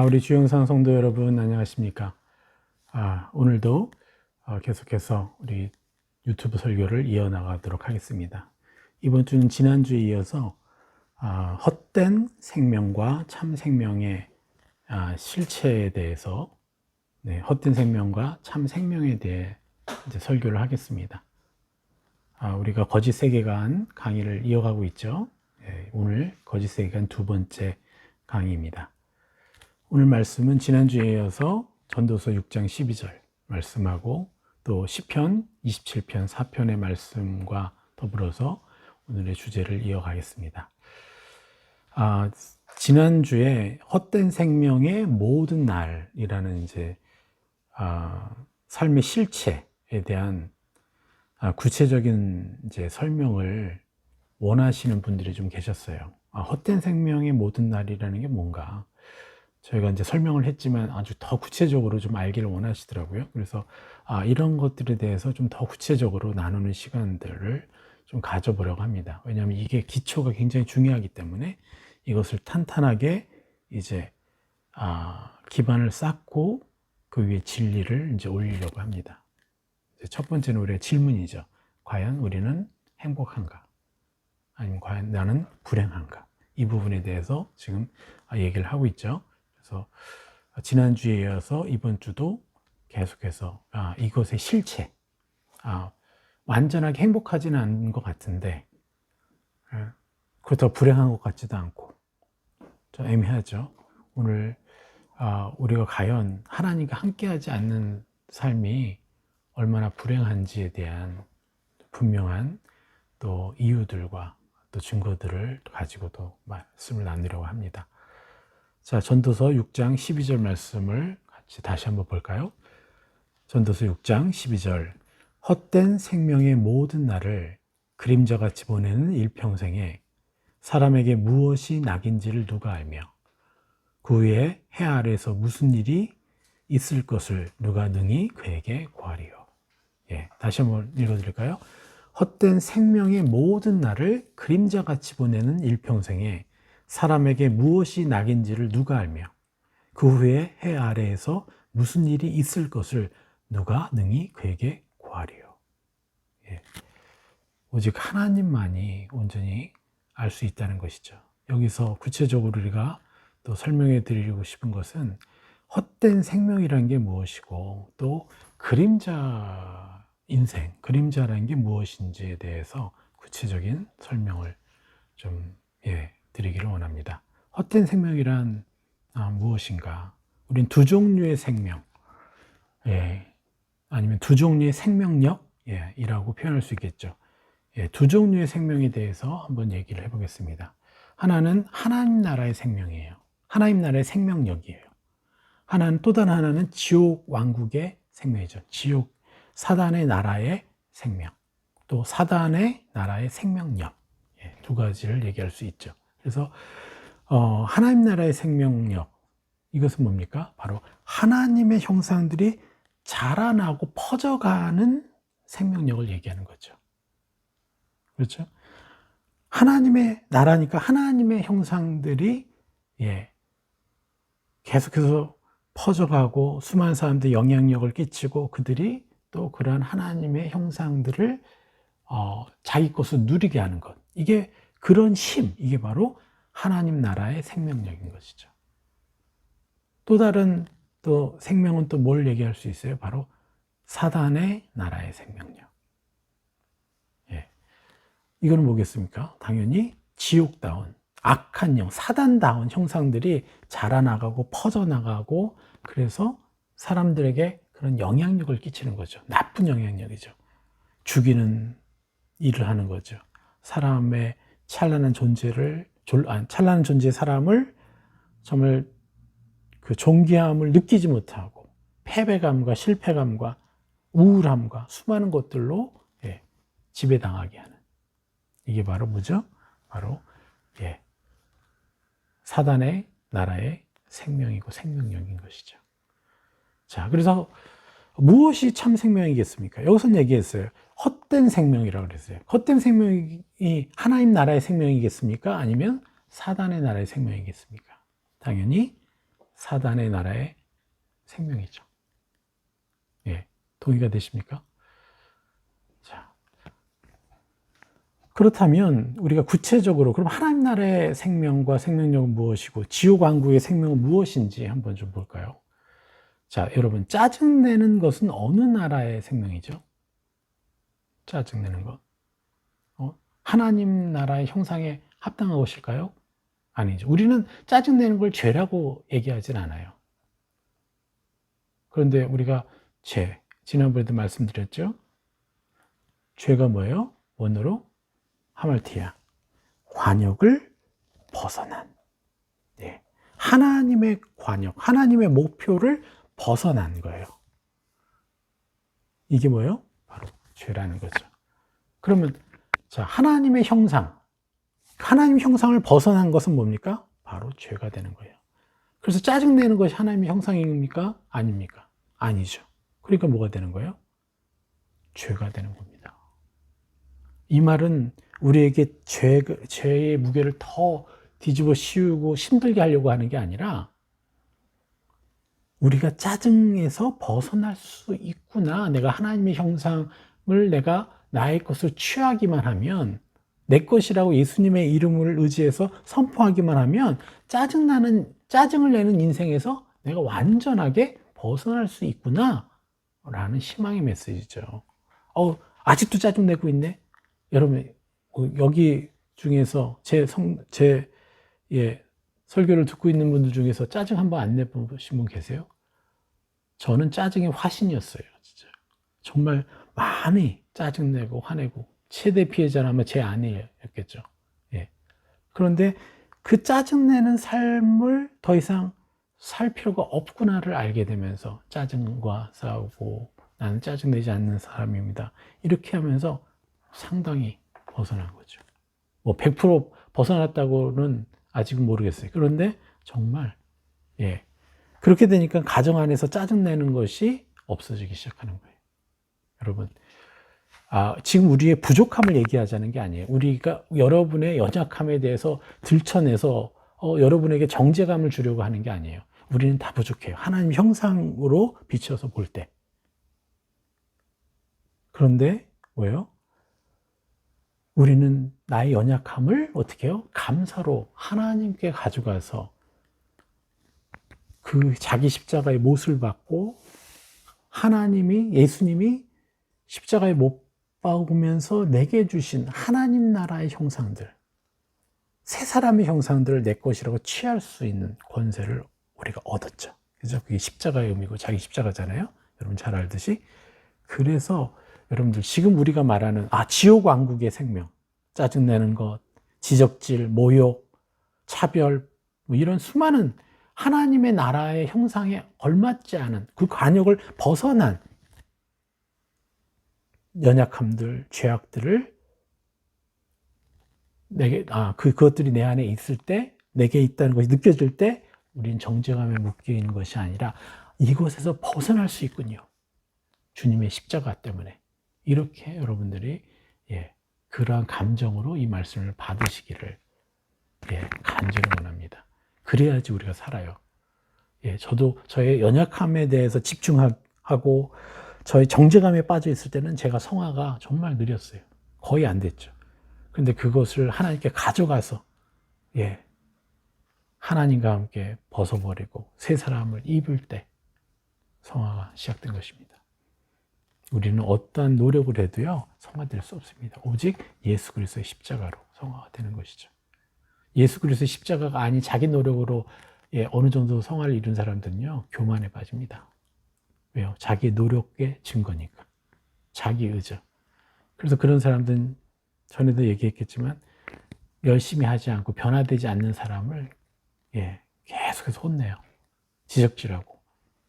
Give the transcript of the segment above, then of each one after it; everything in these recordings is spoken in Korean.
우리 주영상 성도 여러분, 안녕하십니까? 오늘도 계속해서 우리 유튜브 설교를 이어나가도록 하겠습니다. 이번 주는 지난주에 이어서 헛된 생명과 참 생명의 실체에 대해서, 헛된 생명과 참 생명에 대해 이제 설교를 하겠습니다. 우리가 거짓 세계관 강의를 이어가고 있죠. 오늘 거짓 세계관 두 번째 강의입니다. 오늘 말씀은 지난주에 이어서 전도서 6장 12절 말씀하고 또 시편 27편 4편의 말씀과 더불어서 오늘의 주제를 이어가겠습니다. 지난주에 헛된 생명의 모든 날이라는 이제 삶의 실체에 대한 구체적인 이제 설명을 원하시는 분들이 좀 계셨어요. 헛된 생명의 모든 날이라는 게 뭔가? 저희가 이제 설명을 했지만 아주 더 구체적으로 좀 알기를 원하시더라고요. 그래서 이런 것들에 대해서 좀 더 구체적으로 나누는 시간들을 좀 가져보려고 합니다. 왜냐하면 이게 기초가 굉장히 중요하기 때문에 이것을 탄탄하게 이제 기반을 쌓고 그 위에 진리를 이제 올리려고 합니다. 첫 번째는 우리의 질문이죠. 과연 우리는 행복한가? 아니면 과연 나는 불행한가? 이 부분에 대해서 지금 얘기를 하고 있죠. 그래서 지난주에 이어서 이번 주도 계속해서 이것의 실체, 완전하게 행복하지는 않은 것 같은데 그렇다고 불행한 것 같지도 않고 좀 애매하죠. 오늘 우리가 과연 하나님과 함께하지 않는 삶이 얼마나 불행한지에 대한 분명한 또 이유들과 또 증거들을 가지고도 말씀을 나누려고 합니다. 자, 전도서 6장 12절 말씀을 같이 다시 한번 볼까요? 전도서 6장 12절. 헛된 생명의 모든 날을 그림자같이 보내는 일평생에 사람에게 무엇이 낙인지를 누가 알며 그 후에 해 아래에서 무슨 일이 있을 것을 누가 능히 그에게 구하리요. 다시 한번 읽어드릴까요? 헛된 생명의 모든 날을 그림자같이 보내는 일평생에 사람에게 무엇이 낙인지를 누가 알며 그 후에 해 아래에서 무슨 일이 있을 것을 누가 능히 그에게 구하리요. 오직 하나님만이 온전히 알 수 있다는 것이죠. 여기서 구체적으로 우리가 또 설명해 드리고 싶은 것은 헛된 생명이라는 게 무엇이고 또 그림자 인생, 그림자라는 게 무엇인지에 대해서 구체적인 설명을 좀 드리기를 원합니다. 헛된 생명이란 무엇인가? 우린 두 종류의 생명, 아니면 두 종류의 생명력, 이라고 표현할 수 있겠죠. 두 종류의 생명에 대해서 한번 얘기를 해보겠습니다. 하나는 하나님 나라의 생명이에요. 하나님 나라의 생명력이에요. 또 다른 하나는 지옥 왕국의 생명이죠. 지옥 사단의 나라의 생명, 또 사단의 나라의 생명력, 두 가지를 얘기할 수 있죠. 그래서 하나님 나라의 생명력, 이것은 뭡니까? 바로 하나님의 형상들이 자라나고 퍼져가는 생명력을 얘기하는 거죠. 그렇죠? 하나님의 나라니까 하나님의 형상들이 계속해서 퍼져가고 수많은 사람들이 영향력을 끼치고 그들이 또 그러한 하나님의 형상들을 자기 것을 누리게 하는 것, 이게 그런 힘, 이게 바로 하나님 나라의 생명력인 것이죠. 또 다른 또 생명은 또 뭘 얘기할 수 있어요? 바로 사단의 나라의 생명력. 이거는 뭐겠습니까? 당연히 지옥다운 악한 사단다운 형상들이 자라나가고 퍼져나가고 그래서 사람들에게 그런 영향력을 끼치는 거죠. 나쁜 영향력이죠. 죽이는 일을 하는 거죠. 사람의 찬란한 존재의 사람을 정말 그 존귀함을 느끼지 못하고 패배감과 실패감과 우울함과 수많은 것들로 지배당하게 하는, 이게 바로 뭐죠? 바로 사단의 나라의 생명이고 생명력인 것이죠. 자, 그래서 무엇이 참 생명이겠습니까? 여기서 얘기했어요. 헛된 생명이라고 그랬어요. 헛된 생명이 하나님 나라의 생명이겠습니까? 아니면 사단의 나라의 생명이겠습니까? 당연히 사단의 나라의 생명이죠. 예, 동의가 되십니까? 자, 그렇다면 우리가 구체적으로 그럼 하나님 나라의 생명과 생명력은 무엇이고 지옥 왕국의 생명은 무엇인지 한번 좀 볼까요? 자, 여러분, 짜증내는 것은 어느 나라의 생명이죠? 짜증내는 것. 하나님 나라의 형상에 합당한 것일까요? 아니죠. 우리는 짜증내는 걸 죄라고 얘기하진 않아요. 그런데 우리가 죄, 지난번에도 말씀드렸죠? 죄가 뭐예요? 원어로 하말티아, 관역을 벗어난. 네. 하나님의 관역, 하나님의 목표를 벗어난 거예요. 이게 뭐예요? 바로 죄라는 거죠. 그러면 자, 하나님의 형상, 하나님 형상을 벗어난 것은 뭡니까? 바로 죄가 되는 거예요. 그래서 짜증내는 것이 하나님의 형상입니까? 아닙니까? 아니죠. 그러니까 뭐가 되는 거예요? 죄가 되는 겁니다. 이 말은 우리에게 죄의 무게를 더 뒤집어 씌우고 힘들게 하려고 하는 게 아니라 우리가 짜증에서 벗어날 수 있구나. 내가 하나님의 형상을 내가 나의 것을 취하기만 하면, 내 것이라고 예수님의 이름을 의지해서 선포하기만 하면 짜증을 내는 인생에서 내가 완전하게 벗어날 수 있구나 라는 희망의 메시지죠. 아직도 짜증내고 있네. 여러분, 여기 중에서 제 설교를 듣고 있는 분들 중에서 짜증 한번 안 내보신 분 계세요? 저는 짜증의 화신이었어요. 진짜. 정말 많이 짜증내고 화내고, 최대 피해자는 아마 제 아내였겠죠. 예. 그런데 그 짜증내는 삶을 더 이상 살 필요가 없구나를 알게 되면서 짜증과 싸우고 나는 짜증내지 않는 사람입니다. 이렇게 하면서 상당히 벗어난 거죠. 뭐 100% 벗어났다고는 아직은 모르겠어요. 그런데 정말 그렇게 되니까 가정 안에서 짜증내는 것이 없어지기 시작하는 거예요. 여러분, 지금 우리의 부족함을 얘기하자는 게 아니에요. 우리가 여러분의 연약함에 대해서 들춰내서 여러분에게 정죄감을 주려고 하는 게 아니에요. 우리는 다 부족해요. 하나님 형상으로 비춰서 볼 때. 그런데 뭐예요? 우리는 나의 연약함을 어떻게 해요? 감사로 하나님께 가져가서 그 자기 십자가의 못을 받고 예수님이 십자가에 못 박으면서 내게 주신 하나님 나라의 형상들, 새 사람의 형상들을 내 것이라고 취할 수 있는 권세를 우리가 얻었죠. 그래서 그게 십자가의 의미고 자기 십자가잖아요. 여러분 잘 알듯이. 그래서 여러분들 지금 우리가 말하는 지옥 왕국의 생명, 짜증내는 것, 지적질, 모욕, 차별, 뭐 이런 수많은 하나님의 나라의 형상에 걸맞지 않은 그 관역을 벗어난 연약함들, 죄악들을 그것들이 내 안에 있을 때, 내게 있다는 것이 느껴질 때 우린 정죄감에 묶여 있는 것이 아니라 이곳에서 벗어날 수 있군요. 주님의 십자가 때문에. 이렇게 여러분들이 그러한 감정으로 이 말씀을 받으시기를 간절히 원합니다. 그래야지 우리가 살아요. 저도 저의 연약함에 대해서 집중하고 저의 정죄감에 빠져 있을 때는 제가 성화가 정말 느렸어요. 거의 안 됐죠. 그런데 그것을 하나님께 가져가서 하나님과 함께 벗어버리고 새 사람을 입을 때 성화가 시작된 것입니다. 우리는 어떠한 노력을 해도요 성화될 수 없습니다. 오직 예수 그리스도의 십자가로 성화가 되는 것이죠. 예수 그리스도의 십자가가 아닌 자기 노력으로 어느 정도 성화를 이룬 사람들은요 교만에 빠집니다. 왜요? 자기 노력의 증거니까. 자기 의죠. 그래서 그런 사람들은 전에도 얘기했겠지만 열심히 하지 않고 변화되지 않는 사람을 계속해서 혼내요. 지적질하고.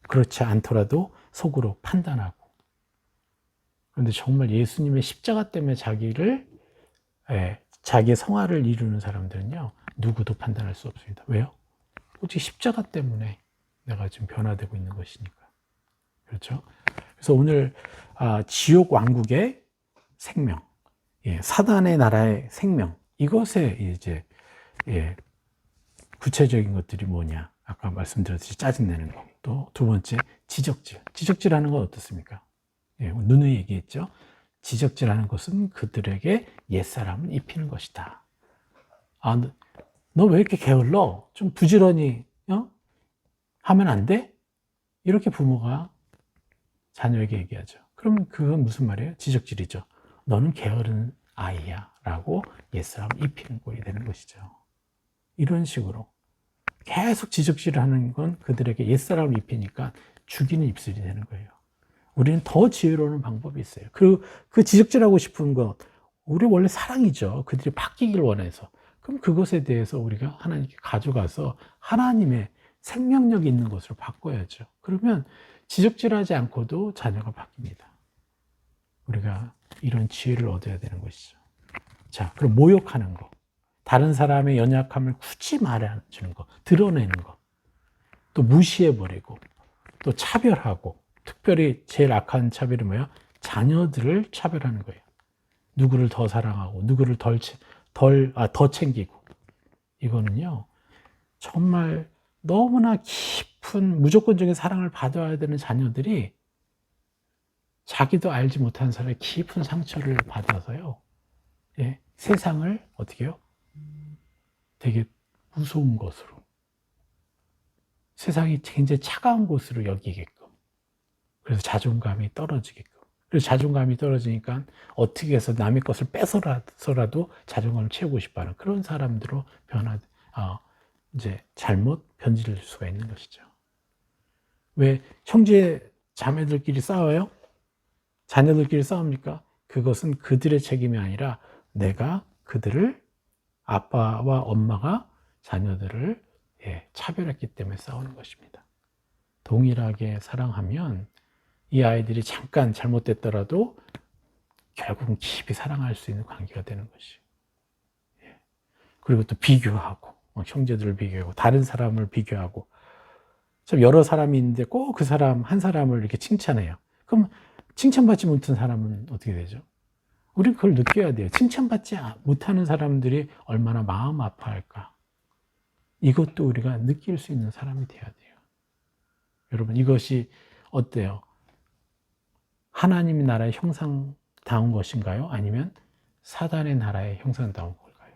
그렇지 않더라도 속으로 판단하고. 그런데 정말 예수님의 십자가 때문에 자기의 성화를 이루는 사람들은요 누구도 판단할 수 없습니다. 왜요? 오직 십자가 때문에 내가 지금 변화되고 있는 것이니까. 그렇죠? 그래서 오늘 지옥 왕국의 생명, 사단의 나라의 생명, 이것에 이제 구체적인 것들이 뭐냐? 아까 말씀드렸듯이 짜증내는 거. 또 두 번째, 지적질. 지적질하는 건 어떻습니까? 예, 누누이 얘기했죠. 지적질하는 것은 그들에게 옛사람을 입히는 것이다. 아, 너 왜 이렇게 게을러? 좀 부지런히 하면 안 돼? 이렇게 부모가 자녀에게 얘기하죠. 그러면 그건 무슨 말이에요? 지적질이죠. 너는 게으른 아이야 라고 옛사람을 입히는 꼴이 되는 것이죠. 이런 식으로 계속 지적질을 하는 건 그들에게 옛사람을 입히니까 죽이는 입술이 되는 거예요. 우리는 더 지혜로운 방법이 있어요. 그 지적질하고 싶은 것, 우리 원래 사랑이죠. 그들이 바뀌길 원해서. 그럼 그것에 대해서 우리가 하나님께 가져가서 하나님의 생명력이 있는 것으로 바꿔야죠. 그러면 지적질하지 않고도 자녀가 바뀝니다. 우리가 이런 지혜를 얻어야 되는 것이죠. 자, 그럼 모욕하는 거. 다른 사람의 연약함을 굳이 말해주는 거, 드러내는 거. 또 무시해버리고, 또 차별하고, 특별히 제일 악한 차별이 뭐야? 자녀들을 차별하는 거예요. 누구를 더 사랑하고, 누구를 더 챙기고. 이거는요, 정말 너무나 깊은 무조건적인 사랑을 받아야 되는 자녀들이 자기도 알지 못하는 사람의 깊은 상처를 받아서요, 예, 세상을 어떻게 해요? 되게 무서운 것으로, 세상이 굉장히 차가운 곳으로 여기게끔, 그래서 자존감이 떨어지게끔. 그래서 자존감이 떨어지니까 어떻게 해서 남의 것을 뺏어서라도 자존감을 채우고 싶어하는 그런 사람들로 이제 잘못 변질될 수가 있는 것이죠. 왜 형제 자매들끼리 싸워요? 자녀들끼리 싸웁니까? 그것은 그들의 책임이 아니라 내가 그들을, 아빠와 엄마가 자녀들을 차별했기 때문에 싸우는 것입니다. 동일하게 사랑하면 이 아이들이 잠깐 잘못됐더라도 결국은 깊이 사랑할 수 있는 관계가 되는 것이에요. 그리고 또 비교하고, 형제들을 비교하고, 다른 사람을 비교하고, 참 여러 사람이 있는데 꼭 그 사람 한 사람을 이렇게 칭찬해요. 그럼 칭찬받지 못한 사람은 어떻게 되죠? 우리는 그걸 느껴야 돼요. 칭찬받지 못하는 사람들이 얼마나 마음 아파할까. 이것도 우리가 느낄 수 있는 사람이 돼야 돼요. 여러분, 이것이 어때요? 하나님의 나라의 형상다운 것인가요? 아니면 사단의 나라의 형상다운 걸까요?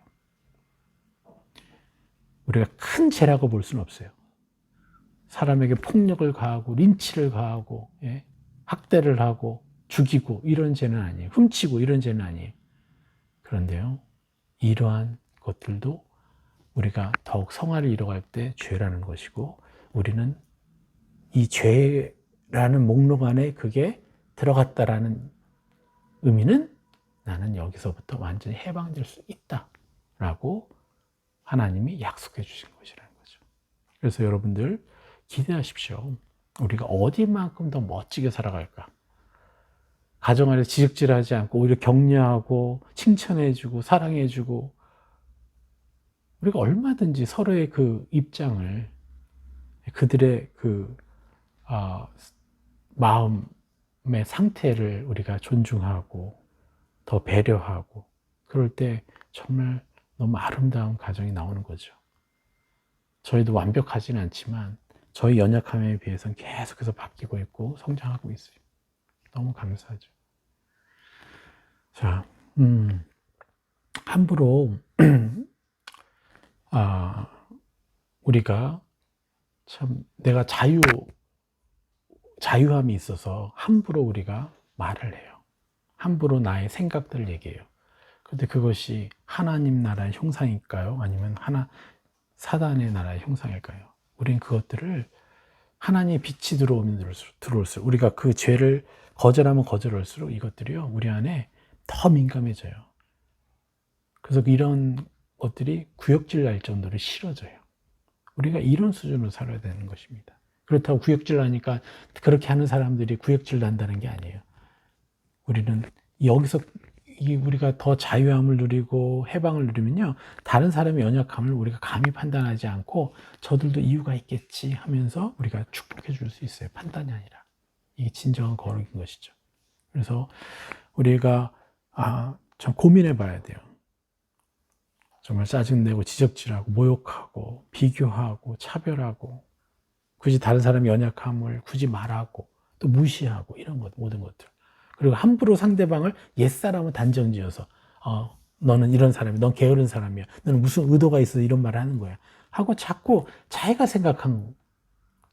우리가 큰 죄라고 볼 수는 없어요. 사람에게 폭력을 가하고 린치를 가하고 학대를 하고 죽이고 이런 죄는 아니에요. 훔치고 이런 죄는 아니에요. 그런데요, 이러한 것들도 우리가 더욱 성화를 이뤄갈 때 죄라는 것이고, 우리는 이 죄라는 목록 안에 그게 들어갔다라는 의미는 나는 여기서부터 완전히 해방될 수 있다라고 하나님이 약속해 주신 것이라는 거죠. 그래서 여러분들 기대하십시오. 우리가 어디만큼 더 멋지게 살아갈까? 가정 안에서 지적질하지 않고 오히려 격려하고 칭찬해주고 사랑해주고, 우리가 얼마든지 서로의 그 입장을, 그들의 그 마음의 상태를 우리가 존중하고 더 배려하고, 그럴 때 정말 너무 아름다운 가정이 나오는 거죠. 저희도 완벽하지는 않지만 저희 연약함에 비해서는 계속해서 바뀌고 있고 성장하고 있어요. 너무 감사하죠. 자, 함부로 우리가 참 내가 자유함이 있어서 함부로 우리가 말을 해요. 함부로 나의 생각들을 얘기해요. 그런데 그것이 하나님 나라의 형상일까요? 아니면 사단의 나라의 형상일까요? 우린 그것들을 하나님의 빛이 들어오면 들어올수록, 우리가 그 죄를 거절하면 거절할수록 이것들이요, 우리 안에 더 민감해져요. 그래서 이런 것들이 구역질 날 정도로 싫어져요. 우리가 이런 수준으로 살아야 되는 것입니다. 그렇다고 구역질 나니까 그렇게 하는 사람들이 구역질 난다는 게 아니에요. 우리는 여기서 우리가 더 자유함을 누리고 해방을 누리면요, 다른 사람의 연약함을 우리가 감히 판단하지 않고 저들도 이유가 있겠지 하면서 우리가 축복해 줄 수 있어요. 판단이 아니라. 이게 진정한 거룩인 것이죠. 그래서 우리가 좀 고민해 봐야 돼요. 정말 짜증내고 지적질하고 모욕하고 비교하고 차별하고 굳이 다른 사람의 연약함을 굳이 말하고 또 무시하고 이런 것 모든 것들. 그리고 함부로 상대방을 옛사람을 단정지어서 너는 이런 사람이야. 넌 게으른 사람이야. 너는 무슨 의도가 있어서 이런 말을 하는 거야. 하고 자꾸 자기가 생각한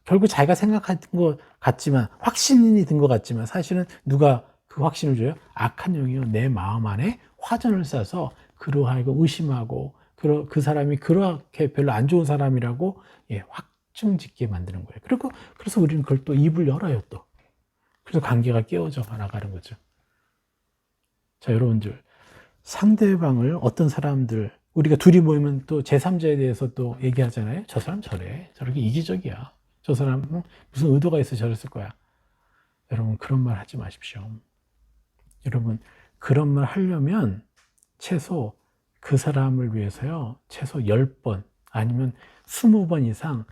결국 자기가 생각한 것 같지만 확신이 든 것 같지만 사실은 누가 그 확신을 줘요? 악한 영이요. 내 마음 안에 화전을 쏴서 그로 하여금 의심하고 그 사람이 그렇게 별로 안 좋은 사람이라고 확증짓게 만드는 거예요. 그리고 그래서 우리는 그걸 또 입을 열어요 또. 그래서 관계가 깨어져 나가는 거죠. 자, 여러분들 상대방을 어떤 사람들 우리가 둘이 모이면 또 제3자에 대해서 또 얘기하잖아요. 저 사람 저래. 저렇게 이기적이야. 저 사람 무슨 의도가 있어 저랬을 거야. 여러분 그런 말 하지 마십시오. 여러분 그런 말 하려면 최소 그 사람을 위해서요. 최소 10번 아니면 20번 이상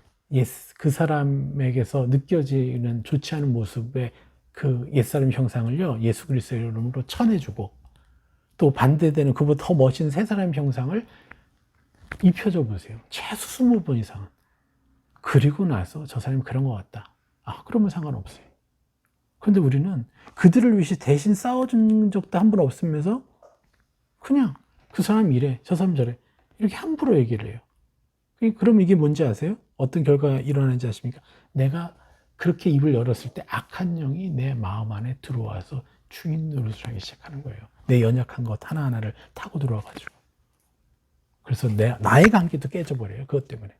그 사람에게서 느껴지는 좋지 않은 모습의 그 옛사람 형상을요. 예수 그리스도의 이름으로 쳐내주고 또 반대되는 그보다 더 멋진 새 사람의 형상을 입혀줘 보세요. 최소 20번 이상은. 그리고 나서 저 사람이 그런 것 같다. 그러면 상관없어요. 그런데 우리는 그들을 위해 대신 싸워준 적도 한 번 없으면서 그냥 그 사람 이래, 저 사람 저래 이렇게 함부로 얘기를 해요. 그럼 이게 뭔지 아세요? 어떤 결과가 일어나는지 아십니까? 내가 그렇게 입을 열었을 때 악한 영이 내 마음 안에 들어와서 주인 노릇을 하기 시작하는 거예요. 내 연약한 것 하나하나를 타고 들어와가지고. 그래서 나의 관계도 깨져버려요. 그것 때문에.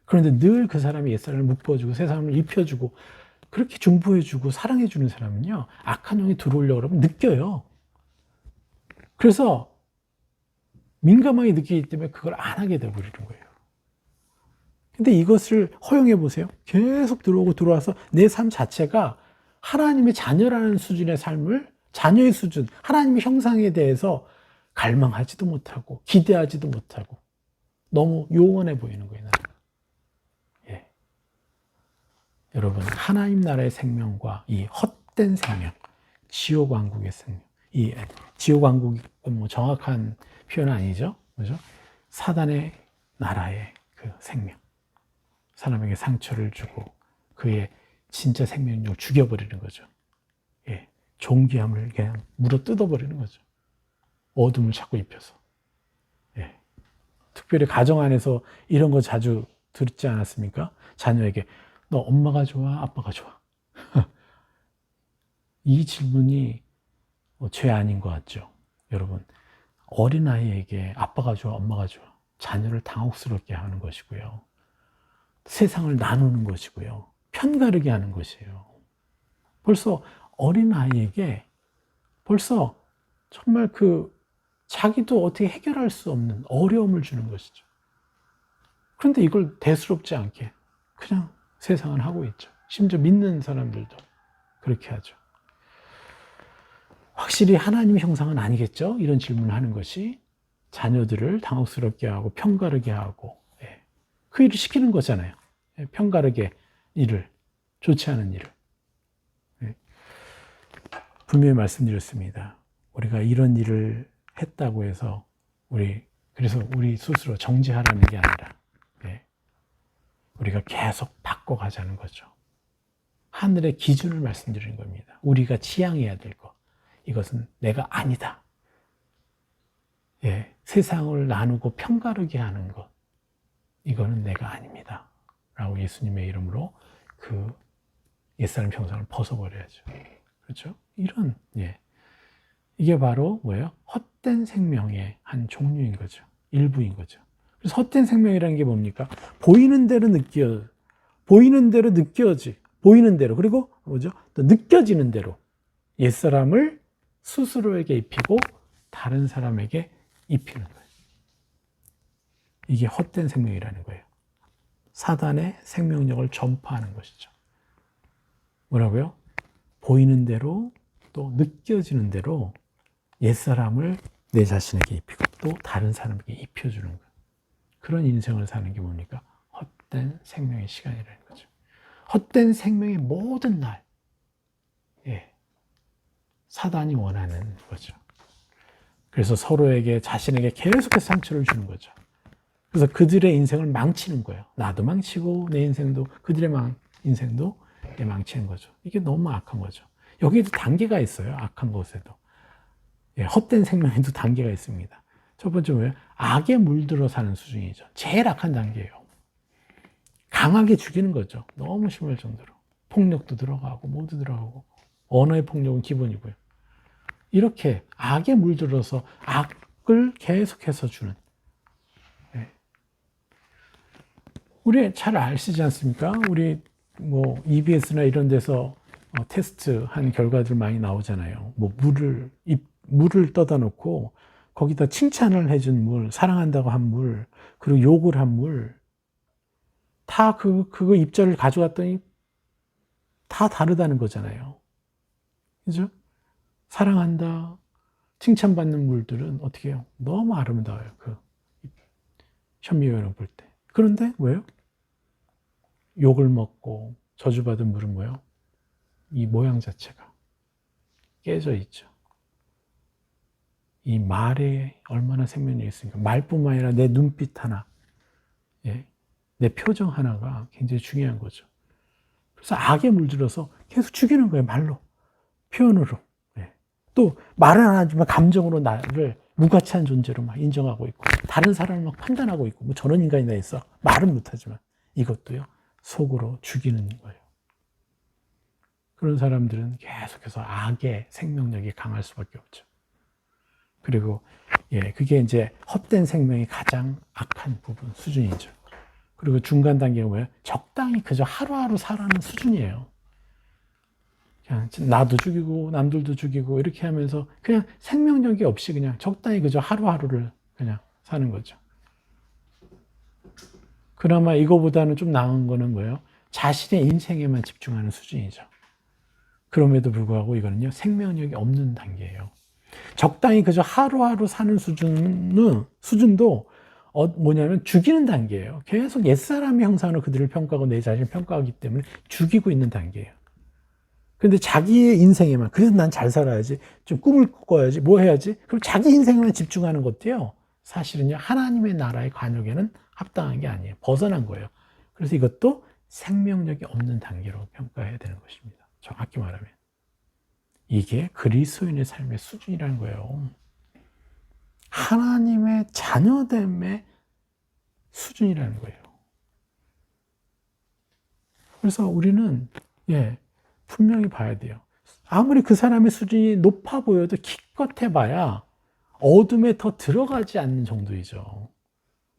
그런데 늘 그 사람이 옛사람을 묶어주고 새 사람을 입혀주고 그렇게 중보해주고 사랑해주는 사람은요. 악한 영이 들어오려고 그러면 느껴요. 그래서 민감하게 느끼기 때문에 그걸 안 하게 돼버리는 거예요. 근데 이것을 허용해 보세요. 계속 들어오고 들어와서 내 삶 자체가 하나님의 자녀라는 수준의 삶을 자녀의 수준, 하나님의 형상에 대해서 갈망하지도 못하고 기대하지도 못하고 너무 요원해 보이는 거예요. 예. 여러분 하나님 나라의 생명과 이 헛된 생명, 지옥 왕국의 생명, 이 지옥 왕국은 뭐 정확한 표현은 아니죠, 그죠? 사단의 나라의 그 생명, 사람에게 상처를 주고 그의 진짜 생명력을 죽여버리는 거죠. 예, 존귀함을 그냥 물어 뜯어버리는 거죠. 어둠을 자꾸 입혀서. 예. 특별히 가정 안에서 이런 거 자주 듣지 않았습니까? 자녀에게 너 엄마가 좋아, 아빠가 좋아? 이 질문이 죄 아닌 것 같죠? 여러분, 어린아이에게 아빠가 좋아, 엄마가 좋아? 자녀를 당혹스럽게 하는 것이고요. 세상을 나누는 것이고요. 편가르게 하는 것이에요. 벌써 어린아이에게 벌써 정말 자기도 어떻게 해결할 수 없는 어려움을 주는 것이죠. 그런데 이걸 대수롭지 않게 그냥 세상은 하고 있죠. 심지어 믿는 사람들도 그렇게 하죠. 확실히 하나님의 형상은 아니겠죠? 이런 질문을 하는 것이 자녀들을 당혹스럽게 하고 편가르게 하고 그 일을 시키는 거잖아요. 편가르게 일을, 좋지 않은 일을. 분명히 말씀드렸습니다. 우리가 이런 일을 했다고 해서 그래서 우리 스스로 정지하라는 게 아니라 우리가 계속 바꿔가자는 거죠. 하늘의 기준을 말씀드리는 겁니다. 우리가 지향해야 될 것. 이것은 내가 아니다. 세상을 나누고 편가르게 하는 것. 이거는 내가 아닙니다. 라고 예수님의 이름으로 그 옛사람 형상을 벗어버려야죠. 그렇죠? 이게 바로 뭐예요? 헛된 생명의 한 종류인 거죠. 일부인 거죠. 그래서 헛된 생명이라는 게 뭡니까? 보이는 대로 느껴지. 보이는 대로. 그리고 뭐죠? 또 느껴지는 대로 옛사람을 스스로에게 입히고 다른 사람에게 입히는 거예요. 이게 헛된 생명이라는 거예요. 사단의 생명력을 전파하는 것이죠. 뭐라고요? 보이는 대로 또 느껴지는 대로 옛사람을 내 자신에게 입히고 또 다른 사람에게 입혀주는 거예요. 그런 인생을 사는 게 뭡니까? 헛된 생명의 시간이라는 거죠. 헛된 생명의 모든 날, 사단이 원하는 거죠. 그래서 서로에게 자신에게 계속해서 상처를 주는 거죠. 그래서 그들의 인생을 망치는 거예요. 나도 망치고 내 인생도 그들의 인생도 망치는 거죠. 이게 너무 악한 거죠. 여기에도 단계가 있어요. 악한 것에도. 헛된 생명에도 단계가 있습니다. 첫 번째 뭐예요? 악에 물들어 사는 수준이죠. 제일 악한 단계예요. 강하게 죽이는 거죠. 너무 심할 정도로. 폭력도 들어가고 모두 들어가고 언어의 폭력은 기본이고요. 이렇게 악에 물들어서 악을 계속해서 주는. 우리 잘 아시지 않습니까? 우리 뭐 EBS나 이런 데서 테스트 한 결과들 많이 나오잖아요. 뭐 물을 떠다 놓고 거기다 칭찬을 해준 물, 사랑한다고 한 물, 그리고 욕을 한 물, 다 그거 입자를 가져갔더니 다 다르다는 거잖아요. 그죠? 사랑한다, 칭찬받는 물들은 어떻게 해요? 너무 아름다워요. 그 현미경을 볼 때. 그런데 왜요? 욕을 먹고 저주받은 물은 뭐예요? 이 모양 자체가 깨져 있죠. 이 말에 얼마나 생명력이 있습니까? 말뿐만 아니라 내 눈빛 하나, 내 표정 하나가 굉장히 중요한 거죠. 그래서 악에 물들어서 계속 죽이는 거예요. 말로, 표현으로. 또 말은 안 하지만 감정으로 나를 무가치한 존재로 막 인정하고 있고, 다른 사람을 막 판단하고 있고, 뭐 저런 인간이 다 있어. 말은 못하지만 이것도요, 속으로 죽이는 거예요. 그런 사람들은 계속해서 악의 생명력이 강할 수밖에 없죠. 그리고 그게 이제 헛된 생명이 가장 악한 부분, 수준이죠. 그리고 중간 단계가 뭐예요? 적당히 그저 하루하루 살아가는 수준이에요. 그냥 나도 죽이고 남들도 죽이고 이렇게 하면서 그냥 생명력이 없이 그냥 적당히 그저 하루하루를 그냥 사는 거죠. 그나마 이거보다는 좀 나은 거는 뭐예요? 자신의 인생에만 집중하는 수준이죠. 그럼에도 불구하고 이거는요, 생명력이 없는 단계예요. 적당히 그저 하루하루 사는 수준도 뭐냐면 죽이는 단계예요. 계속 옛사람의 형상으로 그들을 평가하고 내 자신을 평가하기 때문에 죽이고 있는 단계예요. 그런데 자기의 인생에만, 그래서 난 잘 살아야지, 좀 꿈을 꿔야지, 뭐 해야지, 그럼 자기 인생에만 집중하는 것도요, 사실은요, 하나님의 나라의 관역에는 합당한 게 아니에요. 벗어난 거예요. 그래서 이것도 생명력이 없는 단계로 평가해야 되는 것입니다. 정확히 말하면. 이게 그리스도인의 삶의 수준이라는 거예요. 하나님의 자녀됨의 수준이라는 거예요. 그래서 우리는 분명히 봐야 돼요. 아무리 그 사람의 수준이 높아 보여도 기껏 해봐야 어둠에 더 들어가지 않는 정도이죠.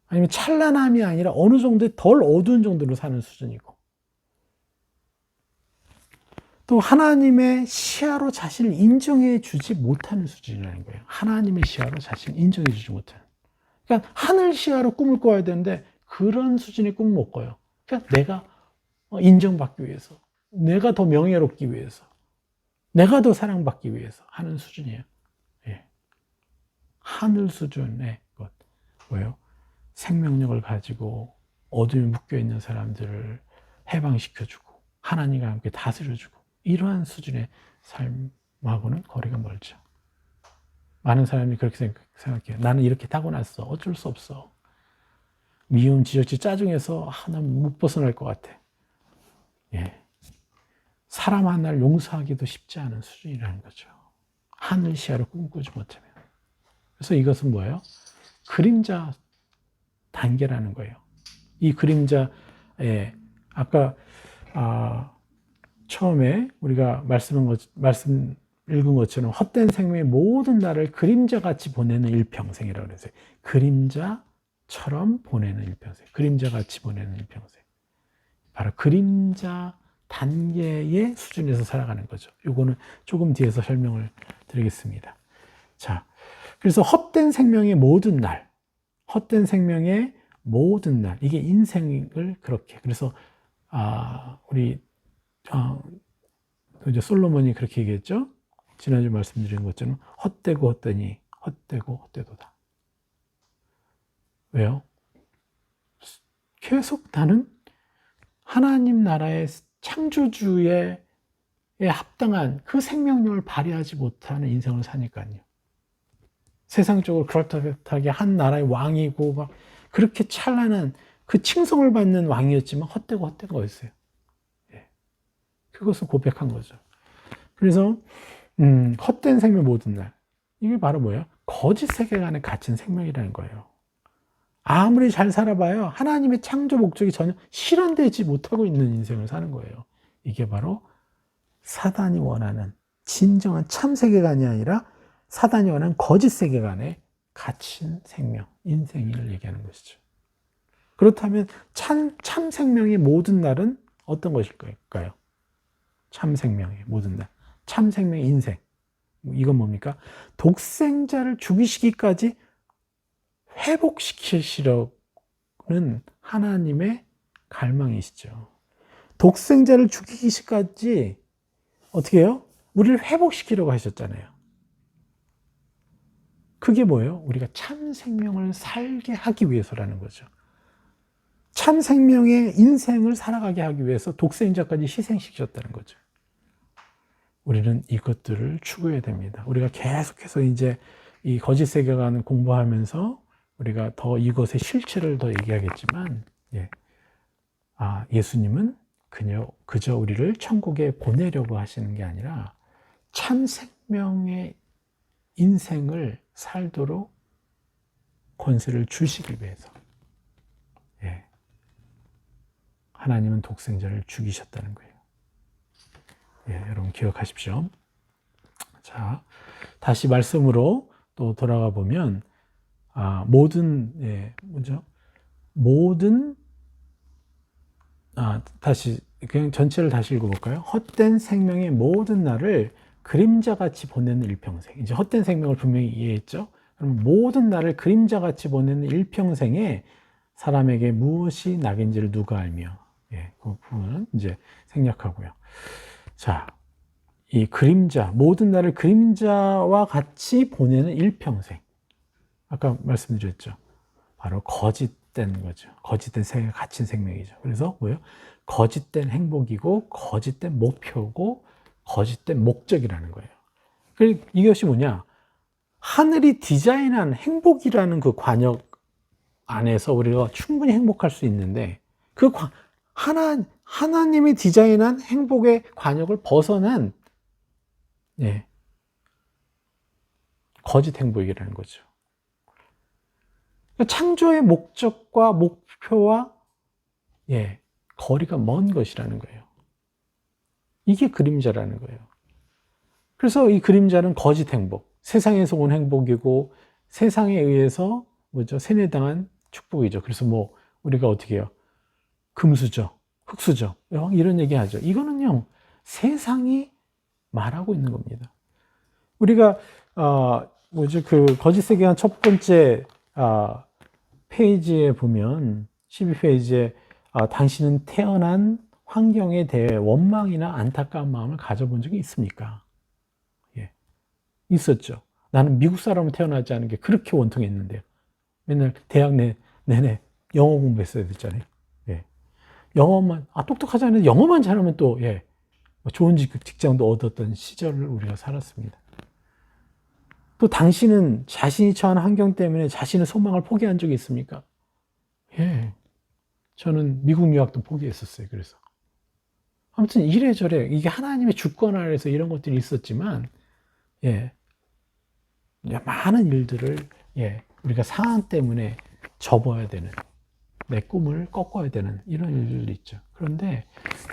아니면 찬란함이 아니라 어느 정도 덜 어두운 정도로 사는 수준이고, 또 하나님의 시야로 자신을 인정해 주지 못하는 수준이라는 거예요. 하나님의 시야로 자신을 인정해 주지 못하는. 그러니까 하늘 시야로 꿈을 꿔야 되는데 그런 수준의 꿈을 못 꿔요. 그러니까 내가 인정받기 위해서, 내가 더 명예롭기 위해서, 내가 더 사랑받기 위해서 하는 수준이에요. 하늘 수준의 것. 뭐예요? 생명력을 가지고 어둠에 묶여있는 사람들을 해방시켜주고 하나님과 함께 다스려주고 이러한 수준의 삶하고는 거리가 멀죠. 많은 사람이 그렇게 생각해요. 나는 이렇게 타고났어. 어쩔 수 없어. 미움, 지적질, 짜증에서 난 못 벗어날 것 같아. 사람 하나를 용서하기도 쉽지 않은 수준이라는 거죠. 하늘 시야로 꿈꾸지 못하면. 그래서 이것은 뭐예요? 그림자 단계라는 거예요. 이 그림자에 아까 처음에 우리가 말씀 읽은 것처럼 헛된 생명의 모든 날을 그림자같이 보내는 일평생이라고 그랬어요. 그림자처럼 보내는 일평생. 그림자같이 보내는 일평생. 바로 그림자 단계의 수준에서 살아가는 거죠. 요거는 조금 뒤에서 설명을 드리겠습니다. 자, 그래서 헛된 생명의 모든 날, 이게 인생을 그렇게, 그래서 우리 이제 솔로몬이 그렇게 얘기했죠. 지난주 말씀드린 것처럼 헛되고 헛되니 헛되고 헛되도다. 왜요? 계속 나는 하나님 나라의 창조주에 합당한 그 생명력을 발휘하지 못하는 인생을 사니까요. 세상적으로 그렇다게 한 나라의 왕이고 막 그렇게 찬란한 그 칭송을 받는 왕이었지만 헛되고 헛된 거였어요. 예. 그것을 고백한 거죠. 그래서 헛된 생명 모든 날, 이게 바로 뭐예요? 거짓 세계관에 갇힌 생명이라는 거예요. 아무리 잘 살아봐요, 하나님의 창조 목적이 전혀 실현되지 못하고 있는 인생을 사는 거예요. 이게 바로 사단이 원하는 진정한 참 세계관이 아니라 사단이 원하는 거짓 세계관에 갇힌 생명, 인생을 얘기하는 것이죠. 그렇다면 참 생명의 모든 날은 어떤 것일까요? 참 생명의 모든 날, 참 생명의 인생. 이건 뭡니까? 독생자를 죽이시기까지 회복시키시려는 하나님의 갈망이시죠. 독생자를 죽이기까지 어떻게 해요? 우리를 회복시키려고 하셨잖아요. 그게 뭐예요? 우리가 참 생명을 살게 하기 위해서라는 거죠. 참 생명의 인생을 살아가게 하기 위해서 독생자까지 희생시키셨다는 거죠. 우리는 이것들을 추구해야 됩니다. 우리가 계속해서 이제 이 거짓 세계관을 공부하면서 우리가 더 이것의 실체를 더 얘기하겠지만, 예수님은 그저 우리를 천국에 보내려고 하시는 게 아니라 참 생명의 인생을 살도록 권세를 주시기 위해서, 하나님은 독생자를 죽이셨다는 거예요. 여러분 기억하십시오. 자, 다시 말씀으로 또 돌아가 보면, 다시 그냥 전체를 다시 읽어볼까요? 헛된 생명의 모든 날을 그림자같이 보내는 일평생. 이제 헛된 생명을 분명히 이해했죠? 그러면 모든 날을 그림자같이 보내는 일평생에 사람에게 무엇이 낙인지를 누가 알며, 그 부분은 이제 생략하고요. 자, 이 그림자, 모든 날을 그림자와 같이 보내는 일평생. 아까 말씀드렸죠. 바로 거짓된 거죠. 거짓된 세계에 갇힌 생명이죠. 그래서 뭐예요? 거짓된 행복이고, 거짓된 목표고, 거짓된 목적이라는 거예요. 이것이 뭐냐? 하늘이 디자인한 행복이라는 그 관역 안에서 우리가 충분히 행복할 수 있는데, 하나님이 디자인한 행복의 관역을 벗어난, 거짓 행복이라는 거죠. 창조의 목적과 목표와 거리가 먼 것이라는 거예요. 이게 그림자라는 거예요. 그래서 이 그림자는 거짓 행복, 세상에서 온 행복이고 세상에 의해서 세뇌당한 축복이죠. 그래서 우리가 어떻게 해요? 금수저, 흙수저 이런 얘기 하죠. 이거는요, 세상이 말하고 있는 겁니다. 우리가 그 거짓 세계관 첫 번째 페이지에 보면 12페이지에 당신은 태어난 환경에 대해 원망이나 안타까운 마음을 가져본 적이 있습니까? 있었죠. 나는 미국 사람으로 태어나지 않은 게 그렇게 원통했는데요. 맨날 대학 내내 영어 공부했어야 됐잖아요. 영어만, 똑똑하지 않은데 영어만 잘하면 또, 좋은 직장도 얻었던 시절을 우리가 살았습니다. 또 당신은 자신이 처한 환경 때문에 자신의 소망을 포기한 적이 있습니까? 저는 미국 유학도 포기했었어요. 그래서. 아무튼 이래저래, 이게 하나님의 주권 아래서 이런 것들이 있었지만, 많은 일들을, 우리가 상황 때문에 접어야 되는, 내 꿈을 꺾어야 되는 이런 일들이 있죠. 그런데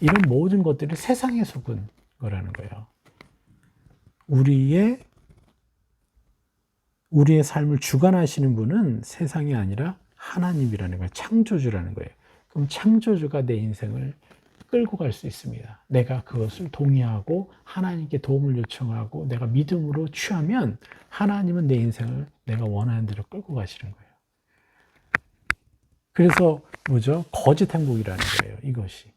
이런 모든 것들이 세상에 속은 거라는 거예요. 우리의 삶을 주관하시는 분은 세상이 아니라 하나님이라는 거예요. 창조주라는 거예요. 그럼 창조주가 내 인생을 끌고 갈 수 있습니다. 내가 그것을 동의하고 하나님께 도움을 요청하고 내가 믿음으로 취하면 하나님은 내 인생을 내가 원하는 대로 끌고 가시는 거예요. 그래서 거짓 행복이라는 거예요. 이것이.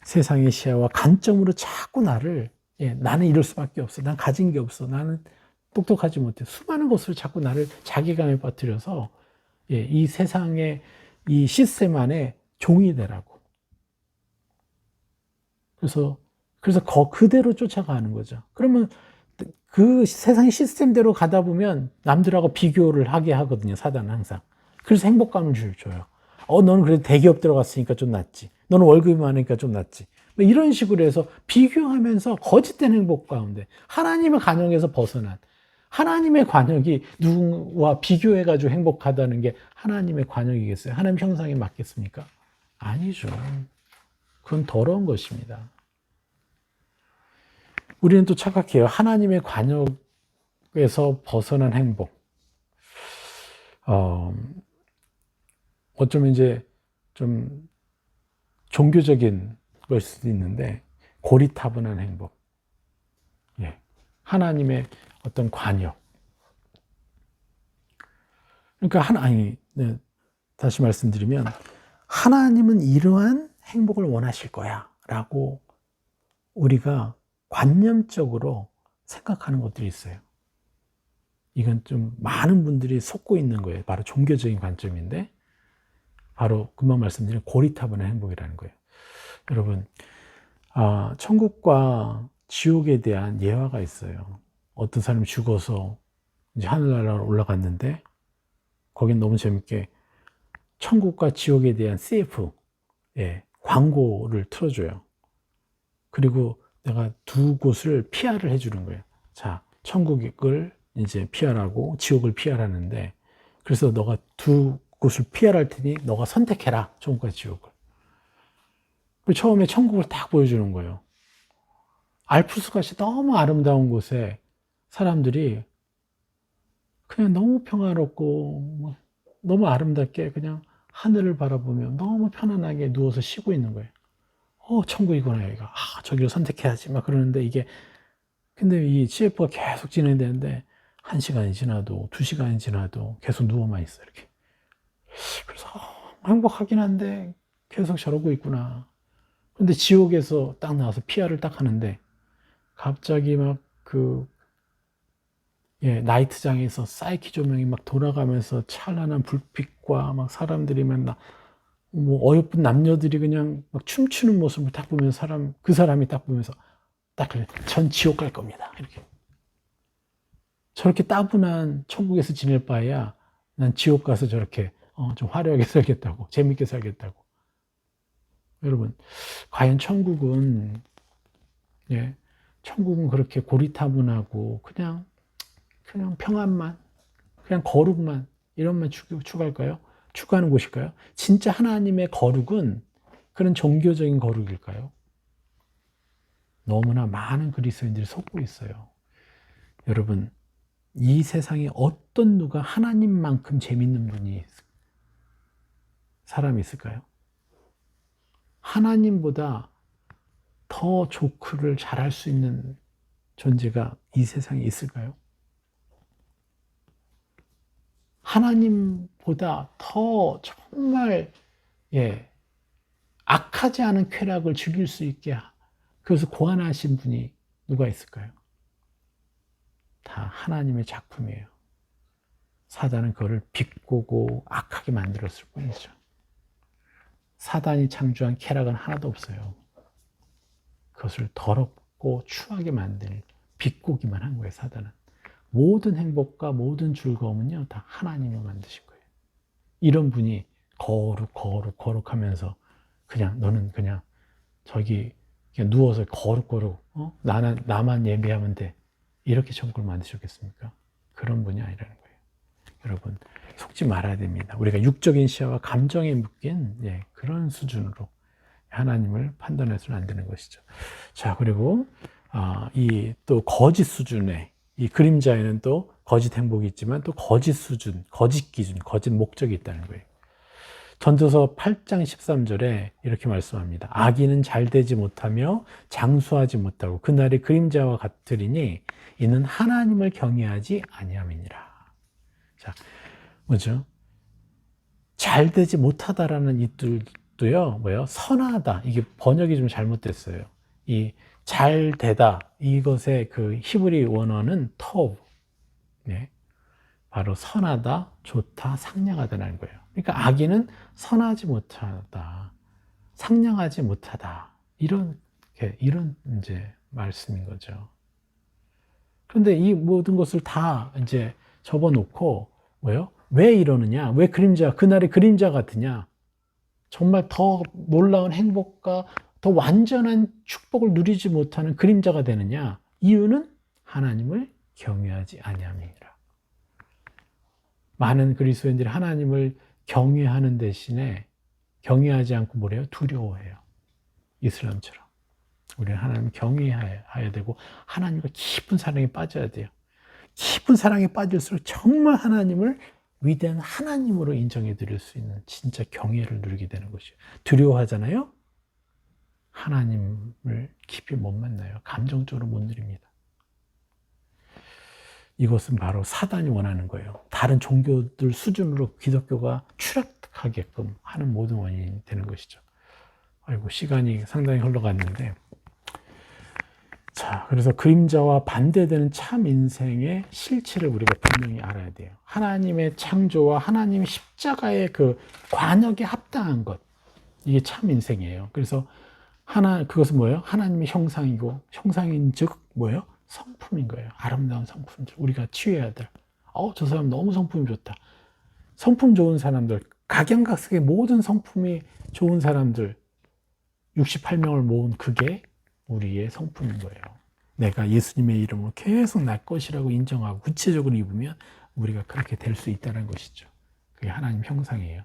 세상의 시야와 관점으로 자꾸 나는 이럴 수밖에 없어. 난 가진 게 없어. 나는 똑똑하지 못해. 수많은 것으로 자꾸 나를 자기감에 빠뜨려서 이 세상의 이 시스템 안에 종이 되라고. 그래서 그대로 쫓아가는 거죠. 그러면 그 세상 시스템대로 가다 보면 남들하고 비교를 하게 하거든요. 사단은 항상. 그래서 행복감을 줘요. 너는 그래도 대기업 들어갔으니까 좀 낫지. 너는 월급이 많으니까 좀 낫지. 뭐 이런 식으로 해서 비교하면서 거짓된 행복 가운데 하나님의 관역에서 벗어난, 하나님의 관역이 누구와 비교해가지고 행복하다는 게 하나님의 관역이겠어요? 하나님 형상에 맞겠습니까? 아니죠. 그건 더러운 것입니다. 우리는 또 착각해요. 하나님의 관역에서 벗어난 행복. 어쩌면 이제 좀 종교적인 걸 수도 있는데, 고리타분한 행복. 예. 하나님의 어떤 관역. 그러니까 네. 다시 말씀드리면, 하나님은 이러한 행복을 원하실 거야. 라고 우리가 관념적으로 생각하는 것들이 있어요. 이건 좀 많은 분들이 속고 있는 거예요. 바로 종교적인 관점인데, 바로 금방 말씀드린 고리타분한 행복이라는 거예요. 여러분, 천국과 지옥에 대한 예화가 있어요. 어떤 사람이 죽어서 이제 하늘나라로 올라갔는데, 거긴 너무 재밌게 천국과 지옥에 대한 CF, 광고를 틀어줘요. 그리고 내가 두 곳을 PR을 해주는 거예요. 자, 천국을 이제 PR하고 지옥을 PR하는데, 그래서 너가 두 곳을 PR할 테니 너가 선택해라. 천국과 지옥을. 그리고 처음에 천국을 딱 보여주는 거예요. 알프스 같이 너무 아름다운 곳에 사람들이 그냥 너무 평화롭고 너무 아름답게 그냥 하늘을 바라보며 너무 편안하게 누워서 쉬고 있는 거예요. 천국이구나, 여기가. 저기를 선택해야지. 막 그러는데 근데 이 CF가 계속 진행되는데, 1시간이 지나도, 2시간이 지나도 계속 누워만 있어요, 이렇게. 그래서, 행복하긴 한데, 계속 저러고 있구나. 근데 지옥에서 딱 나와서 PR을 딱 하는데, 갑자기 나이트장에서 사이키 조명이 막 돌아가면서 찬란한 불빛과 막 사람들이 어여쁜 남녀들이 그냥 막 춤추는 모습을 딱 보면서 그 사람이 딱 보면서 딱 그래. 전 지옥 갈 겁니다. 이렇게. 저렇게 따분한 천국에서 지낼 바에야 난 지옥 가서 저렇게 좀 화려하게 살겠다고, 재밌게 살겠다고. 여러분, 과연 천국은 그렇게 고리타분하고 그냥 평안만, 그냥 거룩만 이런만 추구할까요? 추구하는 곳일까요? 진짜 하나님의 거룩은 그런 종교적인 거룩일까요? 너무나 많은 그리스도인들이 속고 있어요. 여러분, 이 세상에 어떤 누가 하나님만큼 재밌는 사람이 있을까요? 하나님보다 더 조크를 잘할 수 있는 존재가 이 세상에 있을까요? 하나님보다 더 정말 악하지 않은 쾌락을 즐길 수 있게 그래서 고안하신 분이 누가 있을까요? 다 하나님의 작품이에요. 사단은 그거를 비꼬고 악하게 만들었을 뿐이죠. 사단이 창조한 쾌락은 하나도 없어요. 그것을 더럽고 추하게 만들, 비꼬기만 한 거예요, 사단은. 모든 행복과 모든 즐거움은요, 다 하나님이 만드신 거예요. 이런 분이 거룩하면서 너는 그냥 저기 그냥 누워서 거룩, 나만 예배하면 돼. 이렇게 천국을 만드셨겠습니까? 그런 분이 아니라는 거예요. 여러분, 속지 말아야 됩니다. 우리가 육적인 시야와 감정에 묶인 그런 수준으로 하나님을 판단해서는 안 되는 것이죠. 자, 그리고 이 또 거짓 수준의 이 그림자에는 또 거짓 행복이 있지만 또 거짓 수준, 거짓 기준, 거짓 목적이 있다는 거예요. 전도서 8장 13절에 이렇게 말씀합니다. 악인은 잘되지 못하며 장수하지 못하고 그날의 그림자와 같으리니 이는 하나님을 경외하지 아니함이니라. 자, 뭐죠? 잘되지 못하다라는 이 뜻도요, 선하다. 이게 번역이 좀 잘못됐어요. 이 잘되다, 이것의 그 히브리 원어는 토브. 바로 선하다, 좋다, 상냥하다는 거예요. 그러니까 악인은 선하지 못하다, 상냥하지 못하다. 이런 이제 말씀인 거죠. 그런데 이 모든 것을 다 이제 접어놓고 뭐예요? 왜 이러느냐? 왜 그림자, 그날의 그림자 같으냐? 정말 더 놀라운 행복과 더 완전한 축복을 누리지 못하는 그림자가 되느냐? 이유는 하나님을 경외하지 아니함이니라. 많은 그리스도인들이 하나님을 경외하는 대신에 경외하지 않고 뭐래요? 두려워해요. 이슬람처럼. 우리는 하나님을 경외해야 되고 하나님과 깊은 사랑에 빠져야 돼요. 깊은 사랑에 빠질수록 정말 하나님을 위대한 하나님으로 인정해 드릴 수 있는 진짜 경외를 누리게 되는 것이에요. 두려워하잖아요? 하나님을 깊이 못 만나요. 감정적으로 못 누립니다. 이것은 바로 사단이 원하는 거예요. 다른 종교들 수준으로 기독교가 추락하게끔 하는 모든 원인이 되는 것이죠. 아이고, 시간이 상당히 흘러갔는데, 자, 그래서 그림자와 반대되는 참 인생의 실체를 우리가 분명히 알아야 돼요. 하나님의 창조와 하나님의 십자가의 그 관역에 합당한 것, 이게 참 인생이에요. 그래서 그것은 뭐예요? 하나님의 형상이고, 형상인 즉 뭐예요? 성품인 거예요. 아름다운 성품들. 우리가 취해야 될. 저 사람 너무 성품이 좋다. 성품 좋은 사람들, 각양각색의 모든 성품이 좋은 사람들, 68명을 모은 그게 우리의 성품인 거예요. 내가 예수님의 이름으로 계속 날 것이라고 인정하고 구체적으로 입으면 우리가 그렇게 될 수 있다는 것이죠. 그게 하나님 형상이에요.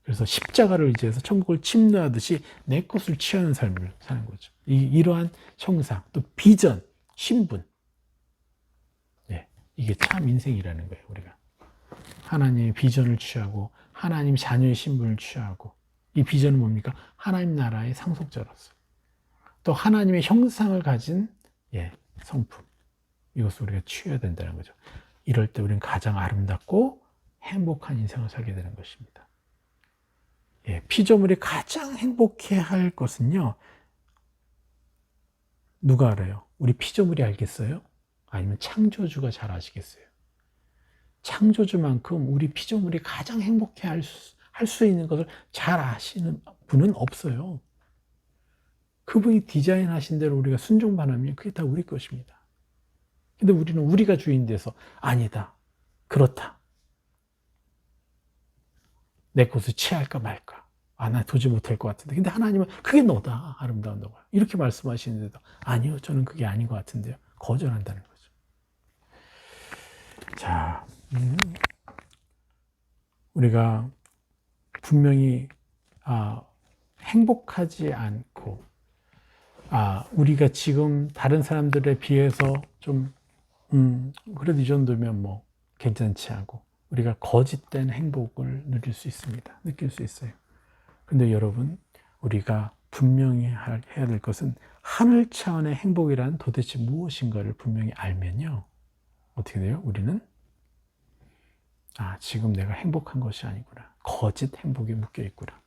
그래서 십자가를 의지해서 천국을 침노하듯이 내 것을 취하는 삶을 사는 거죠. 이러한 형상, 또 비전, 신분. 네, 이게 참 인생이라는 거예요, 우리가. 하나님의 비전을 취하고, 하나님 자녀의 신분을 취하고, 이 비전은 뭡니까? 하나님 나라의 상속자로서. 또 하나님의 형상을 가진 성품. 이것을 우리가 취해야 된다는 거죠. 이럴 때 우리는 가장 아름답고 행복한 인생을 살게 되는 것입니다. 피조물이 가장 행복해 할 것은요, 누가 알아요? 우리 피조물이 알겠어요? 아니면 창조주가 잘 아시겠어요? 창조주만큼 우리 피조물이 가장 행복해 할 수 있는 것을 잘 아시는 분은 없어요. 그분이 디자인하신 대로 우리가 순종만 하면 그게 다 우리 것입니다. 근데 우리는 우리가 주인 돼서 아니다, 그렇다, 내 것을 취할까 말까, 나 도저히 못할 것 같은데, 근데 하나님은 그게 너다, 아름다운 너가, 이렇게 말씀하시는데도 아니요, 저는 그게 아닌 것 같은데요, 거절한다는 거죠. 자, 우리가 분명히 행복하지 않고 우리가 지금 다른 사람들에 비해서 좀 그래도 이 정도면 뭐 괜찮지 하고 우리가 거짓된 행복을 누릴 수 있습니다. 느낄 수 있어요. 근데 여러분, 우리가 분명히 해야 될 것은 하늘 차원의 행복이란 도대체 무엇인가를 분명히 알면요, 어떻게 돼요? 우리는 지금 내가 행복한 것이 아니구나, 거짓 행복에 묶여 있구나,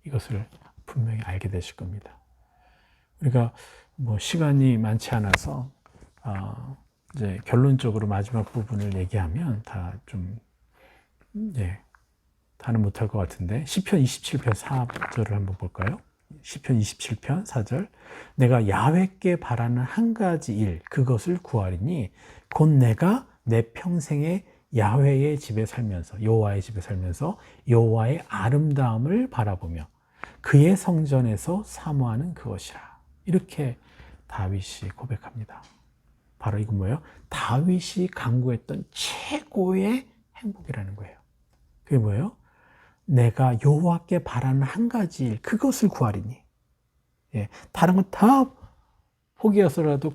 이것을 분명히 알게 되실 겁니다. 우리가 뭐 시간이 많지 않아서 이제 결론적으로 마지막 부분을 얘기하면 다는 못할 것 같은데, 시편 27편 4절을 한번 볼까요? 시편 27편 4절. 내가 야훼께 바라는 한 가지 일, 그것을 구하리니 곧 내가 내 평생에 야훼의 집에 살면서, 여호와의 집에 살면서 여호와의 아름다움을 바라보며 그의 성전에서 사모하는 그것이라. 이렇게 다윗이 고백합니다. 바로 이건 뭐예요? 다윗이 강구했던 최고의 행복이라는 거예요. 그게 뭐예요? 내가 여호와께 바라는 한 가지 일, 그것을 구하리니. 다른 건 다 포기해서라도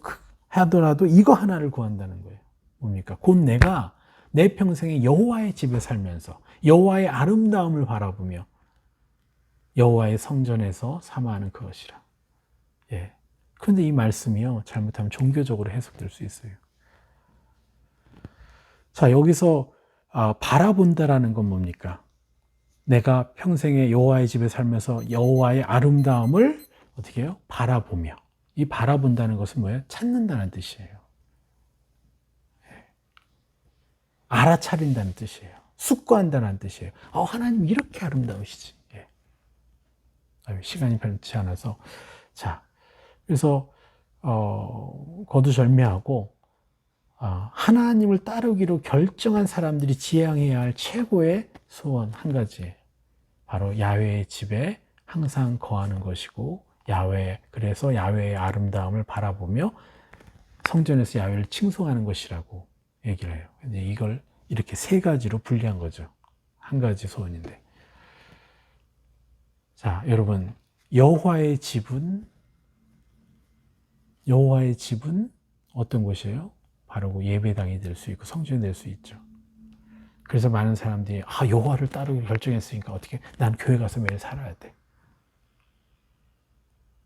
하더라도 이거 하나를 구한다는 거예요. 뭡니까? 곧 내가 내 평생에 여호와의 집에 살면서 여호와의 아름다움을 바라보며 여호와의 성전에서 사모하는 그것이라. 그런데 이 말씀이요, 잘못하면 종교적으로 해석될 수 있어요. 자, 여기서 바라본다라는 건 뭡니까? 내가 평생에 여호와의 집에 살면서 여호와의 아름다움을 어떻게 해요? 바라보며. 이 바라본다는 것은 뭐예요? 찾는다는 뜻이에요. 알아차린다는 뜻이에요. 숙고한다는 뜻이에요. 하나님 이렇게 아름다우시지. 시간이 편치 않아서. 자, 그래서 거두절미하고 하나님을 따르기로 결정한 사람들이 지향해야 할 최고의 소원 한 가지, 바로 야훼의 집에 항상 거하는 것이고, 그래서 야훼의 아름다움을 바라보며 성전에서 야훼를 칭송하는 것이라고 얘기를 해요. 근데 이걸 이렇게 세 가지로 분리한 거죠. 한 가지 소원인데. 자, 여러분, 여호와의 집은 어떤 곳이에요? 바로 그 예배당이 될 수 있고 성전이 될 수 있죠. 그래서 많은 사람들이 여호와를 따르기로 결정했으니까 어떻게 난 교회 가서 매일 살아야 돼.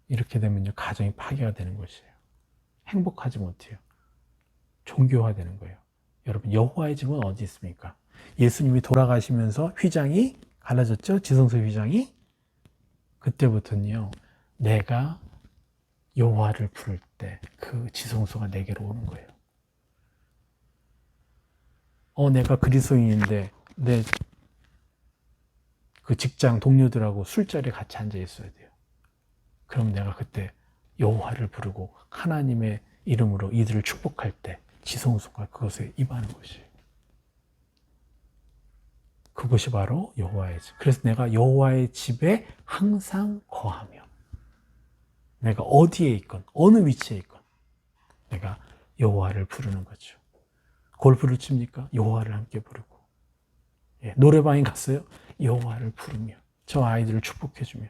이렇게 되면요, 가정이 파괴가 되는 것이에요. 행복하지 못해요. 종교화되는 거예요. 여러분, 여호와의 집은 어디 있습니까? 예수님이 돌아가시면서 휘장이 갈라졌죠? 지성소 휘장이. 그때부터는요, 내가 여호와를 부를 때 그 지성소가 내게로 오는 거예요. 내가 그리스도인인데 내 그 직장 동료들하고 술자리에 같이 앉아 있어야 돼요. 그럼 내가 그때 여호와를 부르고 하나님의 이름으로 이들을 축복할 때 지성소가 그것에 임하는 것이에요. 그것이 바로 여호와의 집. 그래서 내가 여호와의 집에 항상 거하며, 내가 어디에 있건 어느 위치에 있건 내가 여호와를 부르는 거죠. 골프를 칩니까? 여호와를 함께 부르고, 노래방에 갔어요? 여호와를 부르며, 저 아이들을 축복해주며,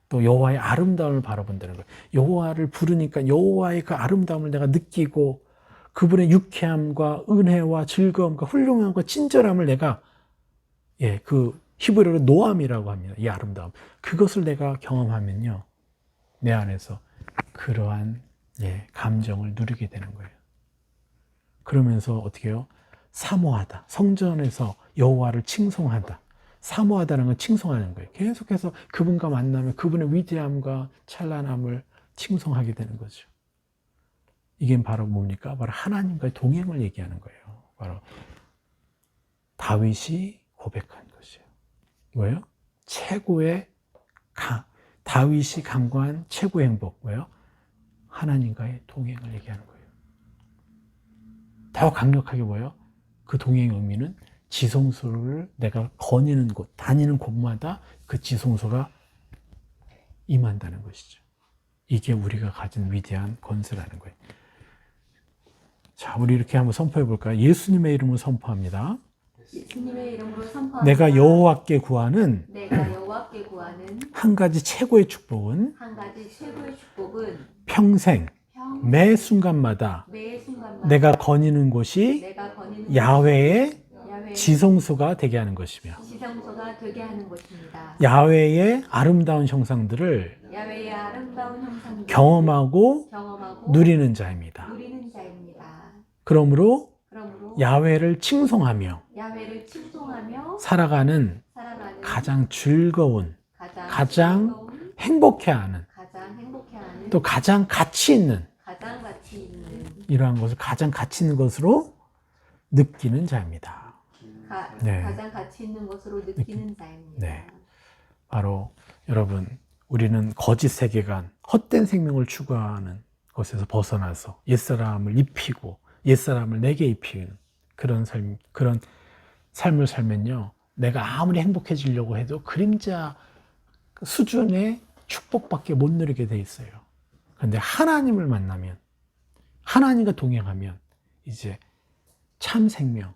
또 여호와의 아름다움을 바라본다는 거예요. 여호와를 부르니까 여호와의 그 아름다움을 내가 느끼고, 그분의 유쾌함과 은혜와 즐거움과 훌륭함과 친절함을 내가, 그 히브리어로 노암이라고 합니다. 이 아름다움. 그것을 내가 경험하면요, 내 안에서 그러한 감정을 누리게 되는 거예요. 그러면서 어떻게 해요? 사모하다. 성전에서 여호와를 칭송하다. 사모하다는 건 칭송하는 거예요. 계속해서 그분과 만나면 그분의 위대함과 찬란함을 칭송하게 되는 거죠. 이게 바로 뭡니까? 바로 하나님과의 동행을 얘기하는 거예요. 바로 다윗이 고백한 것이에요. 뭐예요? 다윗이 간구한 최고의 행복. 뭐예요? 하나님과의 동행을 얘기하는 거예요. 더 강력하게 뭐예요? 그 동행의 의미는 지성소를 내가 거니는 곳, 다니는 곳마다 그 지성소가 임한다는 것이죠. 이게 우리가 가진 위대한 권세라는 거예요. 자, 우리 이렇게 한번 선포해 볼까요? 예수님의 이름으로 선포합니다. 예수님의 이름으로 선포합니다. 내가 여호와께 구하는 한 가지 최고의 축복은 평생 매 순간마다 내가 거니는 곳이 야훼의 지성소가 되게 하는 것이며, 야훼의 아름다운 형상들을 경험하고 누리는 자입니다. 그러므로 야훼를 칭송하며 살아가는 가장 즐거운, 가장 행복해하는, 또 가장 가치 있는, 이러한 것을 가장 가치 있는 것으로 느끼는 자입니다. 가장 가치 있는 것으로 느끼는 자입니다. 네. 바로 여러분, 우리는 거짓 세계관, 헛된 생명을 추구하는 것에서 벗어나서 옛사람을 입히고 옛사람을 내게 입히는 그런 삶을 살면요, 내가 아무리 행복해지려고 해도 그림자 수준의 축복밖에 못 누리게 돼 있어요. 그런데 하나님을 만나면, 하나님과 동행하면 이제 참 생명,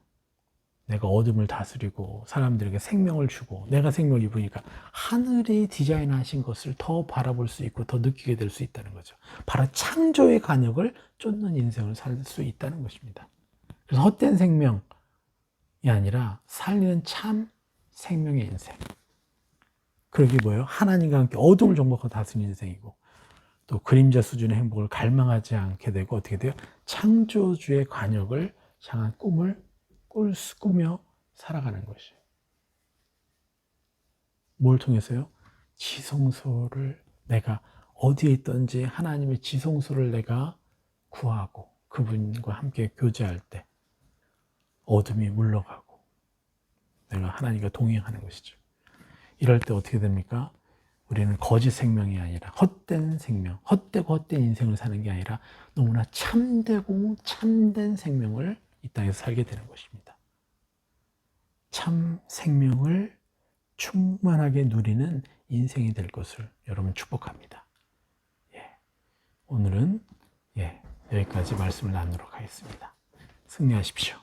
내가 어둠을 다스리고 사람들에게 생명을 주고 내가 생명을 입으니까 하늘이 디자인하신 것을 더 바라볼 수 있고 더 느끼게 될 수 있다는 거죠. 바로 창조의 간역을 쫓는 인생을 살 수 있다는 것입니다. 그래서 헛된 생명이 아니라 살리는 참 생명의 인생. 그러게 뭐예요? 하나님과 함께 어둠을 정복하고 다스리는 인생이고, 또 그림자 수준의 행복을 갈망하지 않게 되고 어떻게 돼요? 창조주의 관역을 향한 꿈을 꾸며 살아가는 것이에요. 뭘 통해서요? 지성소를, 내가 어디에 있든지 하나님의 지성소를 내가 구하고 그분과 함께 교제할 때 어둠이 물러가고 내가 하나님과 동행하는 것이죠. 이럴 때 어떻게 됩니까? 우리는 거짓 생명이 아니라 헛된 생명, 헛되고 헛된 인생을 사는 게 아니라 너무나 참되고 참된 생명을 이 땅에서 살게 되는 것입니다. 참 생명을 충만하게 누리는 인생이 될 것을 여러분 축복합니다. 오늘은 여기까지 말씀을 나누도록 하겠습니다. 승리하십시오.